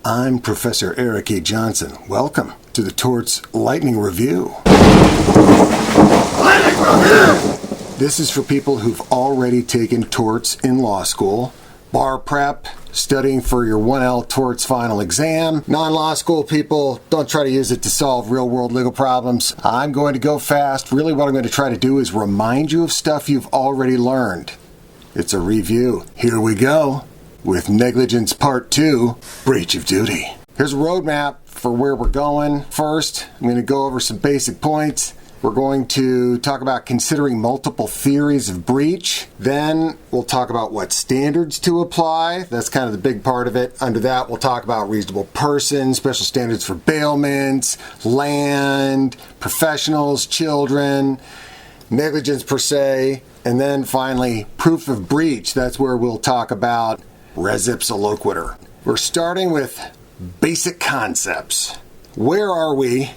I'm Professor Eric E. Johnson. Welcome to the Torts Lightning Review. Lightning Review! This is for people who've already taken torts in law school, bar prep, studying for your 1L torts final exam. Non-law school people, don't try to use it to solve real-world legal problems. I'm going to go fast. Really what I'm going to try to do is remind you of stuff you've already learned. It's a review. Here we go with Negligence Part 2, Breach of Duty. Here's a roadmap for where we're going. First, I'm going to go over some basic points. We're going to talk about considering multiple theories of breach. Then we'll talk about what standards to apply. That's kind of the big part of it. Under that, we'll talk about reasonable person, special standards for bailments, land, professionals, children, negligence per se, and then finally, proof of breach. That's where we'll talk about res ipsa loquitur. We're starting with basic concepts. Where are we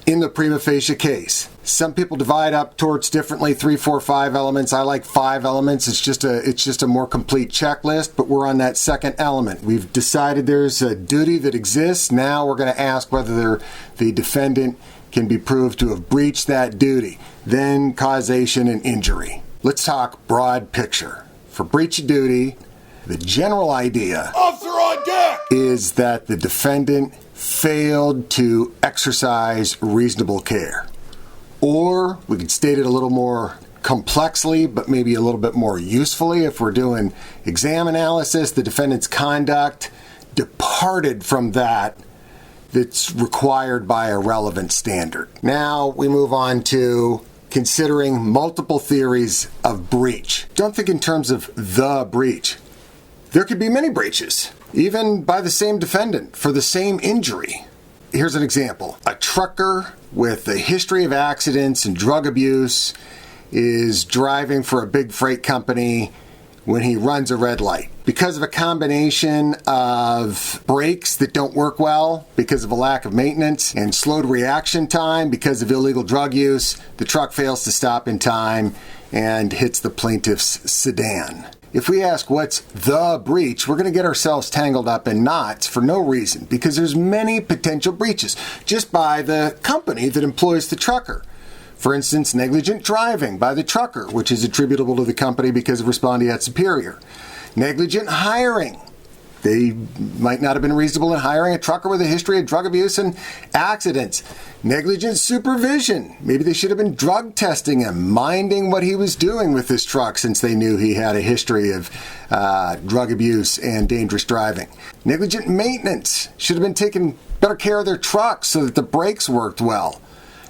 in the prima facie case? Some people divide up torts differently, 3, 4, 5 elements. I like 5 elements. It's just a more complete checklist, but we're on that second element. We've decided there's a duty that exists. Now we're going to ask whether the defendant can be proved to have breached that duty. Then causation and injury. Let's talk broad picture. For breach of duty, the general idea Officer on deck! Is that the defendant failed to exercise reasonable care. Or we could state it a little more complexly, but maybe a little bit more usefully. If we're doing exam analysis, the defendant's conduct departed from that's required by a relevant standard. Now we move on to considering multiple theories of breach. Don't think in terms of the breach. There could be many breaches, even by the same defendant for the same injury. Here's an example. A trucker with a history of accidents and drug abuse is driving for a big freight company when he runs a red light. Because of a combination of brakes that don't work well, because of a lack of maintenance, and slowed reaction time because of illegal drug use, the truck fails to stop in time and hits the plaintiff's sedan. If we ask what's the breach, we're going to get ourselves tangled up in knots for no reason, because there's many potential breaches just by the company that employs the trucker. For instance, negligent driving by the trucker, which is attributable to the company because of respondeat superior. Negligent hiring. They might not have been reasonable in hiring a trucker with a history of drug abuse and accidents. Negligent supervision. Maybe they should have been drug testing him, minding what he was doing with his truck since they knew he had a history of drug abuse and dangerous driving. Negligent maintenance. Should have been taking better care of their trucks so that the brakes worked well.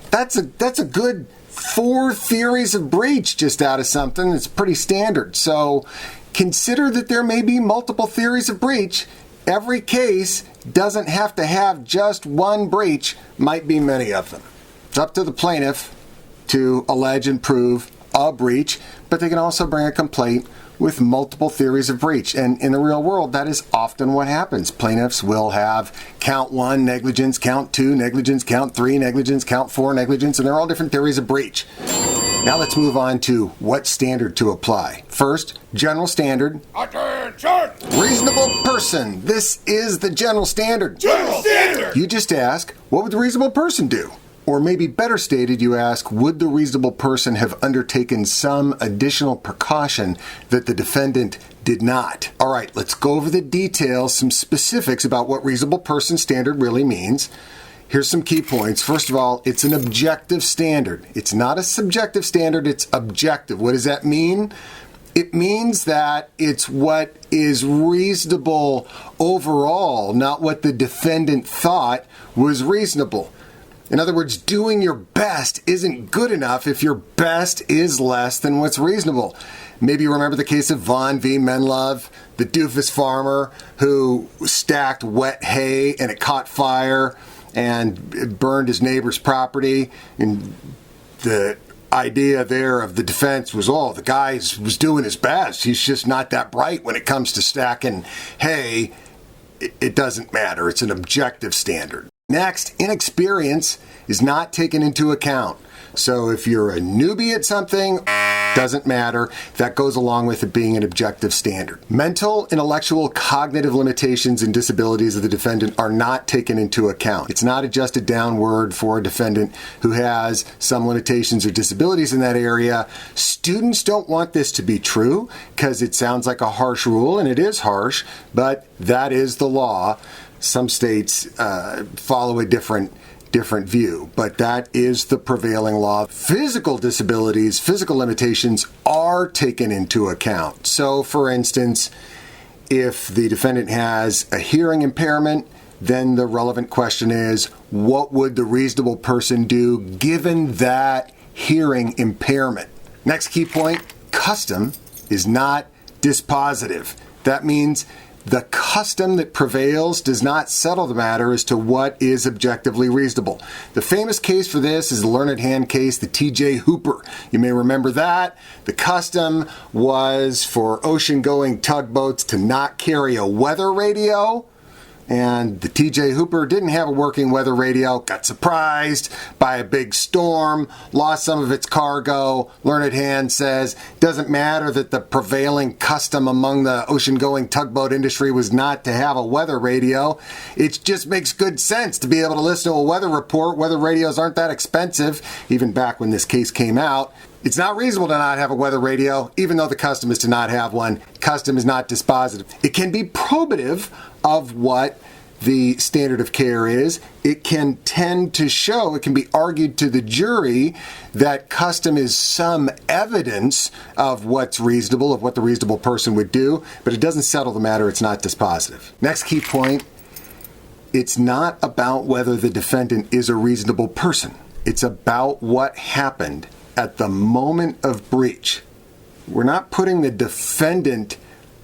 That's a good 4 theories of breach just out of something that's pretty standard. So consider that there may be multiple theories of breach. Every case doesn't have to have just one breach, might be many of them. It's up to the plaintiff to allege and prove a breach, but they can also bring a complaint with multiple theories of breach. And in the real world, that is often what happens. Plaintiffs will have count 1 negligence, count 2 negligence, count 3 negligence, count 4 negligence, and they're all different theories of breach. Now let's move on to what standard to apply. First, general standard. Attention! Reasonable person. This is the general standard. General standard! You just ask, what would the reasonable person do? Or maybe better stated, you ask, would the reasonable person have undertaken some additional precaution that the defendant did not? All right, let's go over the details, some specifics about what reasonable person standard really means. Here's some key points. First of all, it's an objective standard. It's not a subjective standard, it's objective. What does that mean? It means that it's what is reasonable overall, not what the defendant thought was reasonable. In other words, doing your best isn't good enough if your best is less than what's reasonable. Maybe you remember the case of Vaughn v. Menlove, the doofus farmer who stacked wet hay and it caught fire and it burned his neighbor's property. And the idea there of the defense was, the guy was doing his best. He's just not that bright when it comes to stacking hay. It doesn't matter. It's an objective standard. Next, inexperience is not taken into account. So if you're a newbie at something, Doesn't matter. That goes along with it being an objective standard. Mental, intellectual, cognitive limitations and disabilities of the defendant are not taken into account. It's not adjusted downward for a defendant who has some limitations or disabilities in that area. Students don't want this to be true because it sounds like a harsh rule, and it is harsh, but that is the law. Some states follow a different view, but that is the prevailing law. Physical disabilities, physical limitations are taken into account. So, for instance, if the defendant has a hearing impairment, then the relevant question is, what would the reasonable person do given that hearing impairment? Next key point, custom is not dispositive. That means the custom that prevails does not settle the matter as to what is objectively reasonable. The famous case for this is the learned hand case, the T.J. Hooper. You may remember that. The custom was for ocean-going tugboats to not carry a weather radio. And the T.J. Hooper didn't have a working weather radio, got surprised by a big storm, lost some of its cargo. Learned hand says, doesn't matter that the prevailing custom among the ocean-going tugboat industry was not to have a weather radio. It just makes good sense to be able to listen to a weather report. Weather radios aren't that expensive, even back when this case came out. It's not reasonable to not have a weather radio, even though the custom is to not have one. Custom is not dispositive. It can be probative of what the standard of care is. It can tend to show, it can be argued to the jury that custom is some evidence of what's reasonable, of what the reasonable person would do, but it doesn't settle the matter. It's not dispositive. Next key point, it's not about whether the defendant is a reasonable person. It's about what happened at the moment of breach. We're not putting the defendant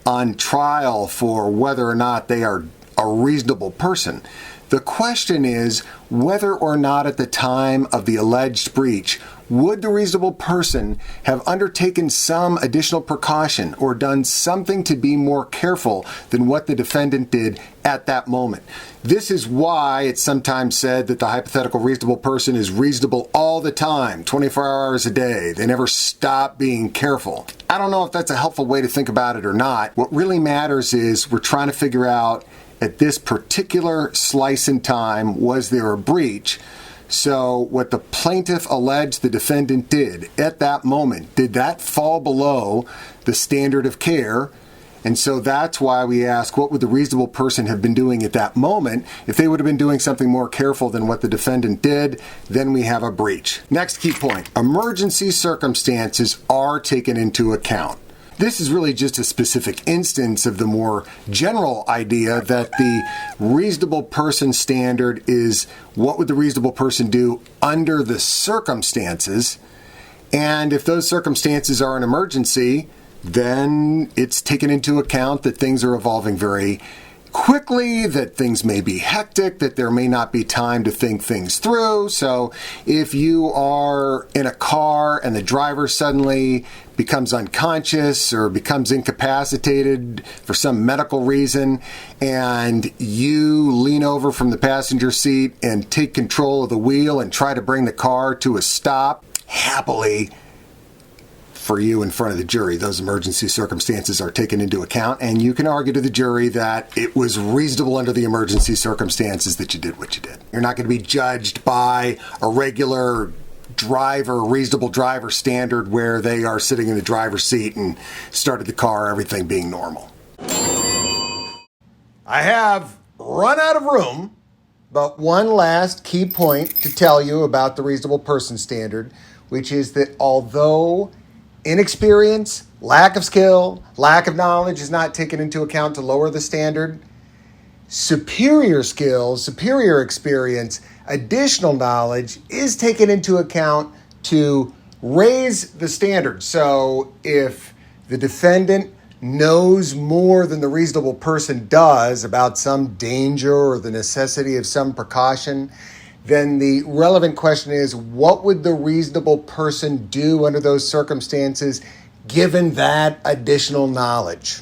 on trial for whether or not they are a reasonable person. The question is whether or not at the time of the alleged breach, would the reasonable person have undertaken some additional precaution or done something to be more careful than what the defendant did at that moment? This is why it's sometimes said that the hypothetical reasonable person is reasonable all the time, 24 hours a day. They never stop being careful. I don't know if that's a helpful way to think about it or not. What really matters is we're trying to figure out at this particular slice in time, was there a breach? So what the plaintiff alleged the defendant did at that moment, did that fall below the standard of care? And so that's why we ask, what would the reasonable person have been doing at that moment? If they would have been doing something more careful than what the defendant did, then we have a breach. Next key point, emergency circumstances are taken into account. This is really just a specific instance of the more general idea that the reasonable person standard is what would the reasonable person do under the circumstances. And if those circumstances are an emergency, then it's taken into account that things are evolving very quickly, that things may be hectic, that there may not be time to think things through. So if you are in a car and the driver suddenly becomes unconscious or becomes incapacitated for some medical reason, and you lean over from the passenger seat and take control of the wheel and try to bring the car to a stop, happily for you in front of the jury, those emergency circumstances are taken into account, and you can argue to the jury that it was reasonable under the emergency circumstances that you did what you did. You're not going to be judged by a regular driver, reasonable driver standard where they are sitting in the driver's seat and started the car, everything being normal. I have run out of room, but one last key point to tell you about the reasonable person standard, which is that although inexperience, lack of skill, lack of knowledge is not taken into account to lower the standard, superior skills, superior experience, additional knowledge is taken into account to raise the standard. So if the defendant knows more than the reasonable person does about some danger or the necessity of some precaution, then the relevant question is, what would the reasonable person do under those circumstances given that additional knowledge?